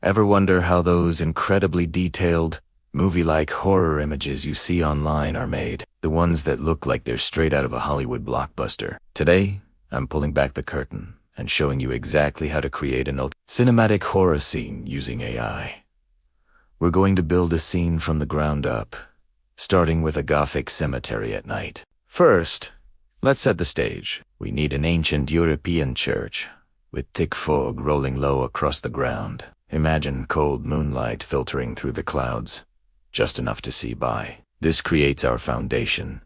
Ever wonder how those incredibly detailed, movie-like horror images you see online are made? The ones that look like they're straight out of a Hollywood blockbuster. Today, I'm pulling back the curtain and showing you exactly how to create an cinematic horror scene using AI. We're going to build a scene from the ground up, starting with a Gothic cemetery at night. First, let's set the stage. We need an ancient European church, with thick fog rolling low across the ground. Imagine cold moonlight filtering through the clouds, just enough to see by. This creates our foundation,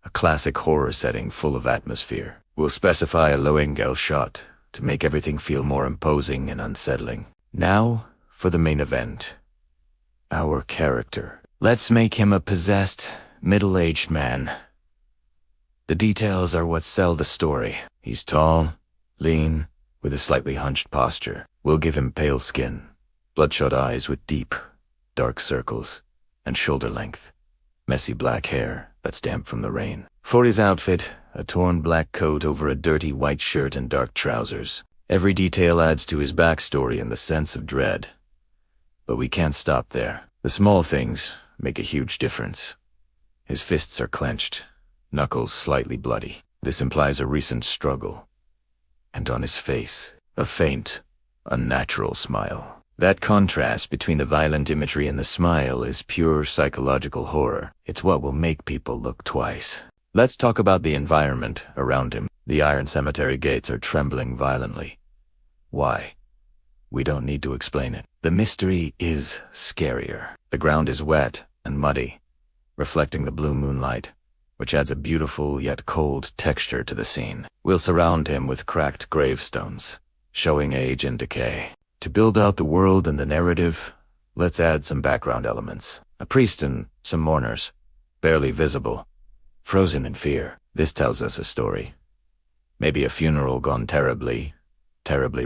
a classic horror setting full of atmosphere. We'll specify a low-angle shot to make everything feel more imposing and unsettling. Now, for the main event. Our character. Let's make him a possessed, middle-aged man. The details are what sell the story. He's tall, lean, with a slightly hunched posture. We'll give him pale skin, bloodshot eyes with deep, dark circles, and shoulder length. Messy black hair that's damp from the rain. For his outfit, a torn black coat over a dirty white shirt and dark trousers. Every detail adds to his backstory and the sense of dread. But we can't stop there. The small things make a huge difference. His fists are clenched, knuckles slightly bloody. This implies a recent struggle. And on his face, a faint, unnatural smile. That contrast between the violent imagery and the smile is pure psychological horror. It's what will make people look twice. Let's talk about the environment around him. The iron cemetery gates are trembling violently. Why? We don't need to explain it. The mystery is scarier. The ground is wet and muddy, reflecting the blue moonlight, which adds a beautiful yet cold texture to the scene. We'll surround him with cracked gravestones, showing age and decay. To build out the world and the narrative, let's add some background elements. A priest and some mourners, barely visible, frozen in fear. This tells us a story. Maybe a funeral gone terribly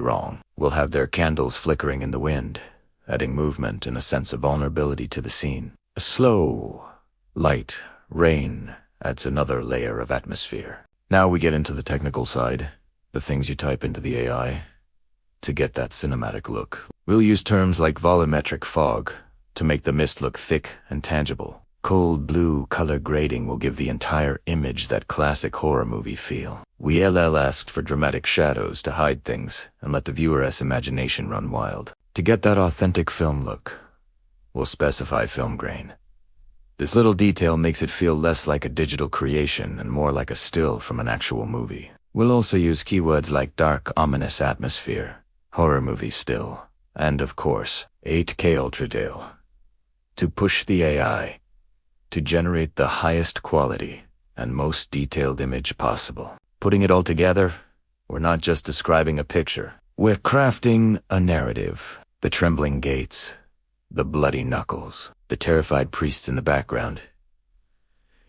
wrong. We'll have their candles flickering in the wind, adding movement and a sense of vulnerability to the scene. A slow, light rain adds another layer of atmosphere. Now we get into the technical side, the things you type into the AI. To get that cinematic look, we'll use terms like volumetric fog to make the mist look thick and tangible. Cold blue color grading will give the entire image that classic horror movie feel. We asked for dramatic shadows to hide things and let the viewer's imagination run wild. To get that authentic film look, we'll specify film grain. This little detail makes it feel less like a digital creation and more like a still from an actual movie. We'll also use keywords like dark, ominous atmosphere, horror movie still, and of course, 8K ultradale, to push the AI to generate the highest quality and most detailed image possible. Putting it all together, we're not just describing a picture. We're crafting a narrative. The trembling gates, the bloody knuckles, the terrified priests in the background.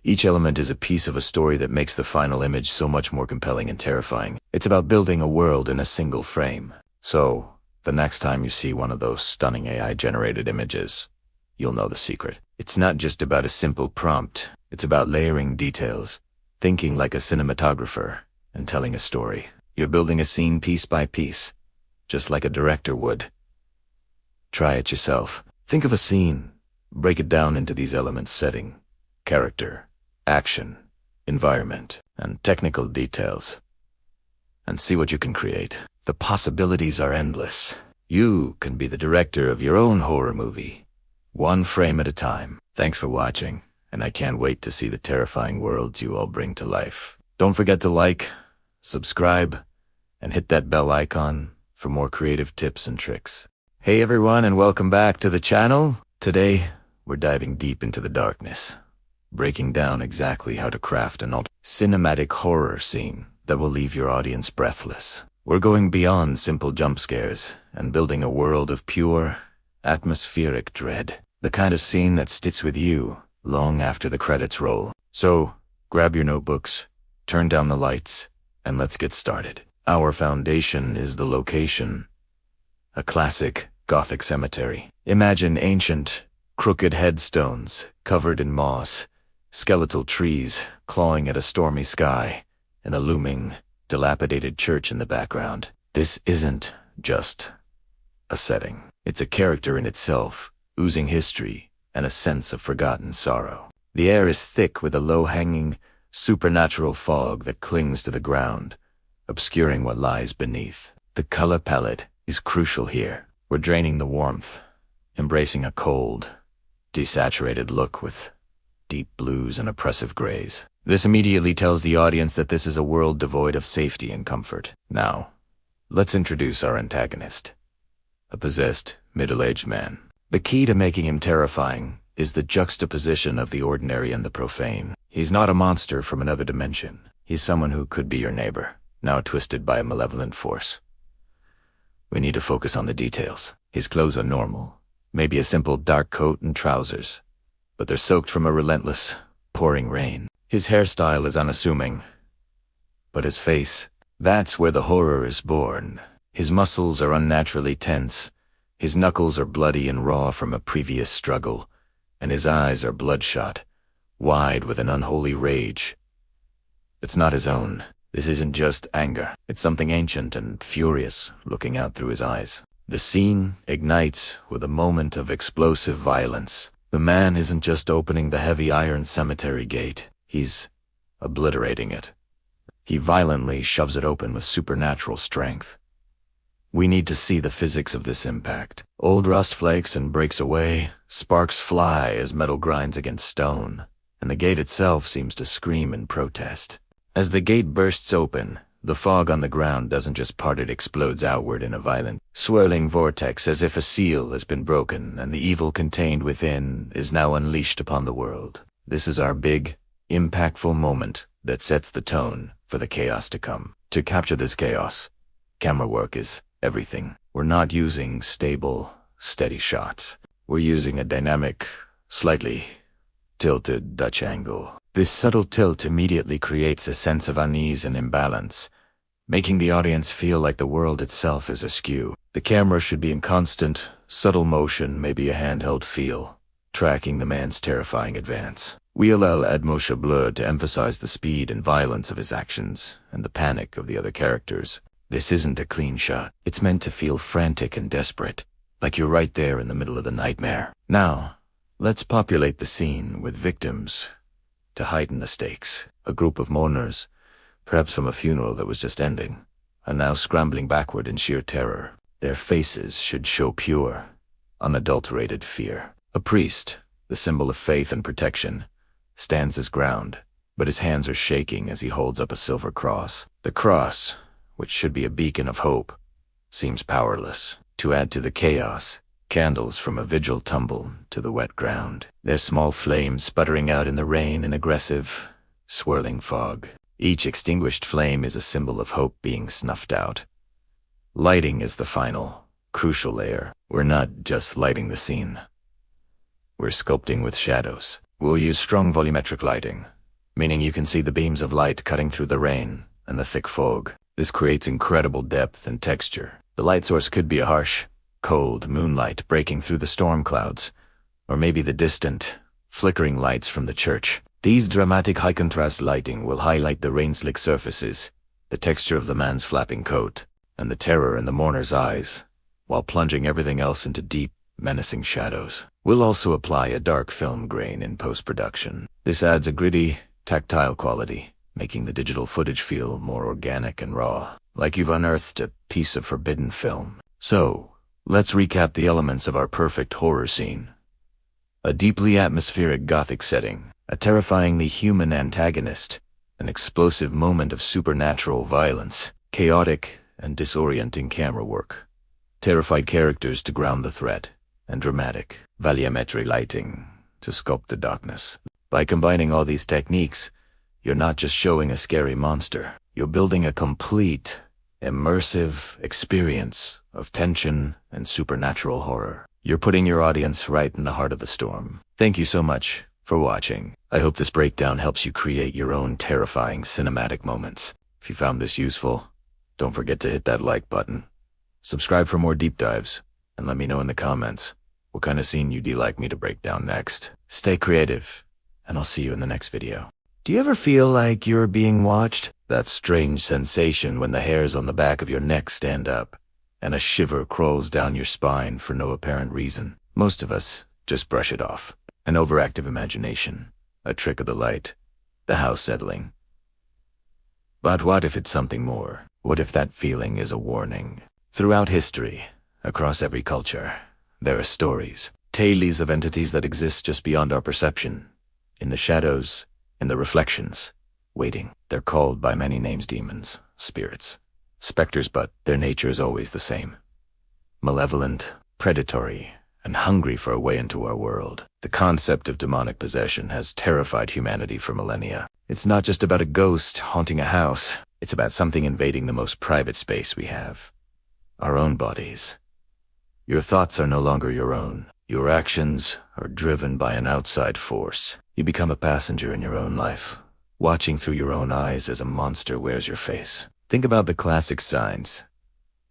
Each element is a piece of a story that makes the final image so much more compelling and terrifying. It's about building a world in a single frame. So, the next time you see one of those stunning AI-generated images, you'll know the secret. It's not just about a simple prompt. It's about layering details, thinking like a cinematographer, and telling a story. You're building a scene piece by piece, just like a director would. Try it yourself. Think of a scene. Break it down into these elements: setting, character, action, environment, and technical details. And see what you can create. The possibilities are endless. You can be the director of your own horror movie, one frame at a time. Thanks for watching, and I can't wait to see the terrifying worlds you all bring to life. Don't forget to like, subscribe, and hit that bell icon for more creative tips and tricks. Hey everyone, and welcome back to the channel. Today, we're diving deep into the darkness, breaking down exactly how to craft an cinematic horror scene that will leave your audience breathless. We're going beyond simple jump scares and building a world of pure, atmospheric dread. The kind of scene that sticks with you long after the credits roll. So, grab your notebooks, turn down the lights, and let's get started. Our foundation is the location. A classic Gothic cemetery. Imagine ancient, crooked headstones covered in moss, skeletal trees clawing at a stormy sky, and a looming, dilapidated church in the background. This isn't just a setting. It's a character in itself, oozing history and a sense of forgotten sorrow. The air is thick with a low-hanging, supernatural fog that clings to the ground, obscuring what lies beneath. The color palette is crucial here. We're draining the warmth, embracing a cold, desaturated look with deep blues and oppressive grays. This immediately tells the audience that this is a world devoid of safety and comfort. Now, let's introduce our antagonist, a possessed, middle-aged man. The key to making him terrifying is the juxtaposition of the ordinary and the profane. He's not a monster from another dimension. He's someone who could be your neighbor, now twisted by a malevolent force. We need to focus on the details. His clothes are normal, maybe a simple dark coat and trousers, but they're soaked from a relentless, pouring rain. His hairstyle is unassuming, but his face, that's where the horror is born. His muscles are unnaturally tense, his knuckles are bloody and raw from a previous struggle, and his eyes are bloodshot, wide with an unholy rage. It's not his own. This isn't just anger. It's something ancient and furious looking out through his eyes. The scene ignites with a moment of explosive violence. The man isn't just opening the heavy iron cemetery gate. He's obliterating it. He violently shoves it open with supernatural strength. We need to see the physics of this impact. Old rust flakes and breaks away, sparks fly as metal grinds against stone, and the gate itself seems to scream in protest. As the gate bursts open, the fog on the ground doesn't just part, it explodes outward in a violent, swirling vortex as if a seal has been broken and the evil contained within is now unleashed upon the world. This is our big, impactful moment that sets the tone for the chaos to come. To capture this chaos, camera work is everything. We're not using stable, steady shots. We're using a dynamic, slightly tilted Dutch angle. This subtle tilt immediately creates a sense of unease and imbalance, making the audience feel like the world itself is askew. The camera should be in constant, subtle motion, maybe a handheld feel, tracking the man's terrifying advance. We allow ad motion blur to emphasize the speed and violence of his actions and the panic of the other characters. This isn't a clean shot. It's meant to feel frantic and desperate, like you're right there in the middle of the nightmare. Now, let's populate the scene with victims to heighten the stakes. A group of mourners, perhaps from a funeral that was just ending, are now scrambling backward in sheer terror. Their faces should show pure, unadulterated fear. A priest, the symbol of faith and protection, stands his ground, but his hands are shaking as he holds up a silver cross. The cross, which should be a beacon of hope, seems powerless. To add to the chaos, candles from a vigil tumble to the wet ground, their small flames sputtering out in the rain in aggressive, swirling fog. Each extinguished flame is a symbol of hope being snuffed out. Lighting is the final, crucial layer. We're not just lighting the scene. We're sculpting with shadows. We'll use strong volumetric lighting, meaning you can see the beams of light cutting through the rain and the thick fog. This creates incredible depth and texture. The light source could be a harsh, cold moonlight breaking through the storm clouds, or maybe the distant, flickering lights from the church. These dramatic high-contrast lighting will highlight the rain-slick surfaces, the texture of the man's flapping coat, and the terror in the mourner's eyes, while plunging everything else into deep, menacing shadows. We'll also apply a dark film grain in post-production. This adds a gritty, tactile quality, making the digital footage feel more organic and raw, like you've unearthed a piece of forbidden film. So, let's recap the elements of our perfect horror scene. A deeply atmospheric gothic setting, a terrifyingly human antagonist, an explosive moment of supernatural violence, chaotic and disorienting camera work, terrified characters to ground the threat, and dramatic, volumetric lighting to sculpt the darkness. By combining all these techniques, you're not just showing a scary monster, you're building a complete, immersive experience of tension and supernatural horror. You're putting your audience right in the heart of the storm. Thank you so much for watching. I hope this breakdown helps you create your own terrifying cinematic moments. If you found this useful, don't forget to hit that like button. Subscribe for more deep dives, and let me know in the comments what kind of scene you'd like me to break down next. Stay creative, and I'll see you in the next video. Do you ever feel like you're being watched? That strange sensation when the hairs on the back of your neck stand up, and a shiver crawls down your spine for no apparent reason. Most of us just brush it off. An overactive imagination, a trick of the light, the house settling. But what if it's something more? What if that feeling is a warning? Throughout history, across every culture, there are stories, tales of entities that exist just beyond our perception, in the shadows, in the reflections, waiting. They're called by many names: demons, spirits, specters, but their nature is always the same. Malevolent, predatory, and hungry for a way into our world. The concept of demonic possession has terrified humanity for millennia. It's not just about a ghost haunting a house. It's about something invading the most private space we have, our own bodies. Your thoughts are no longer your own. Your actions are driven by an outside force. You become a passenger in your own life, watching through your own eyes as a monster wears your face. Think about the classic signs.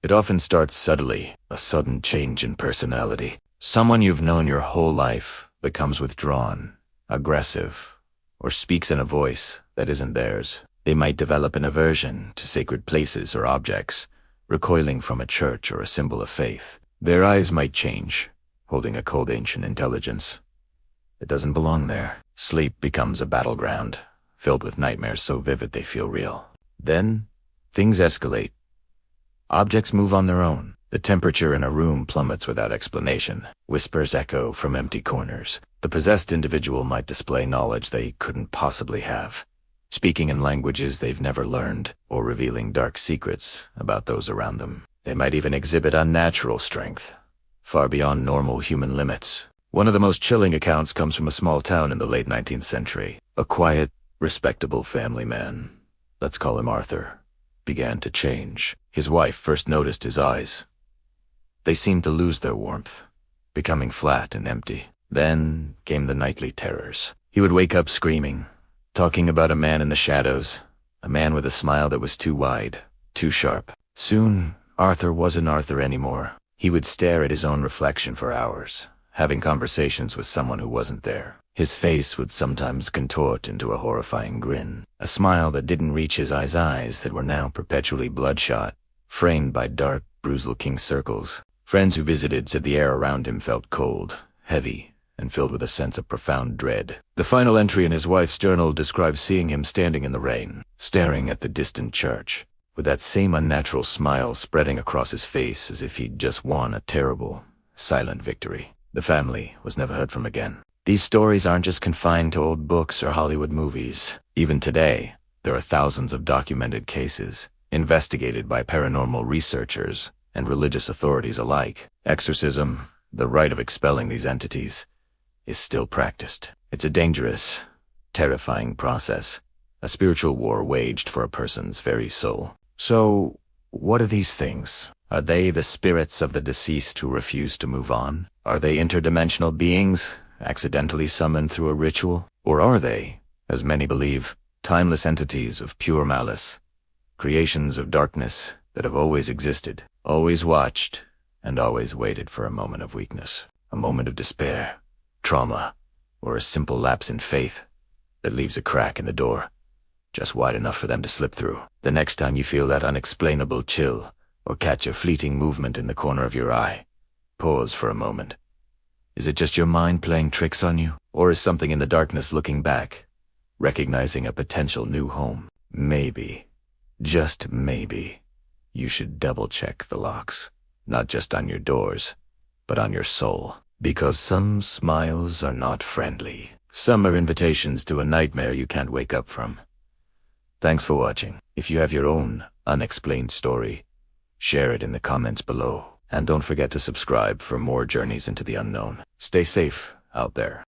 It often starts subtly, a sudden change in personality. Someone you've known your whole life becomes withdrawn, aggressive, or speaks in a voice that isn't theirs. They might develop an aversion to sacred places or objects, recoiling from a church or a symbol of faith. Their eyes might change, holding a cold ancient intelligence. It doesn't belong there. Sleep becomes a battleground, filled with nightmares so vivid they feel real. Then, things escalate. Objects move on their own. The temperature in a room plummets without explanation. Whispers echo from empty corners. The possessed individual might display knowledge they couldn't possibly have, speaking in languages they've never learned, or revealing dark secrets about those around them. They might even exhibit unnatural strength, far beyond normal human limits. One of the most chilling accounts comes from a small town in the late 19th century. A quiet, respectable family man, let's call him Arthur, began to change. His wife first noticed his eyes. They seemed to lose their warmth, becoming flat and empty. Then came the nightly terrors. He would wake up screaming, talking about a man in the shadows, a man with a smile that was too wide, too sharp. Soon, Arthur wasn't Arthur anymore. He would stare at his own reflection for hours, having conversations with someone who wasn't there. His face would sometimes contort into a horrifying grin, a smile that didn't reach his eyes that were now perpetually bloodshot, framed by dark, bruise-looking circles. Friends who visited said the air around him felt cold, heavy, and filled with a sense of profound dread. The final entry in his wife's journal describes seeing him standing in the rain, staring at the distant church, with that same unnatural smile spreading across his face as if he'd just won a terrible, silent victory. The family was never heard from again. These stories aren't just confined to old books or Hollywood movies. Even today, there are thousands of documented cases, investigated by paranormal researchers and religious authorities alike. Exorcism, the rite of expelling these entities, is still practiced. It's a dangerous, terrifying process, a spiritual war waged for a person's very soul. So, what are these things? Are they the spirits of the deceased who refuse to move on? Are they interdimensional beings, accidentally summoned through a ritual? Or are they, as many believe, timeless entities of pure malice, creations of darkness that have always existed, always watched, and always waited for a moment of weakness, a moment of despair, trauma, or a simple lapse in faith that leaves a crack in the door, just wide enough for them to slip through? The next time you feel that unexplainable chill or catch a fleeting movement in the corner of your eye, pause for a moment. Is it just your mind playing tricks on you? Or is something in the darkness looking back, recognizing a potential new home? Maybe, just maybe, you should double-check the locks, not just on your doors, but on your soul. Because some smiles are not friendly. Some are invitations to a nightmare you can't wake up from. Thanks for watching. If you have your own unexplained story, share it in the comments below. And don't forget to subscribe for more journeys into the unknown. Stay safe out there.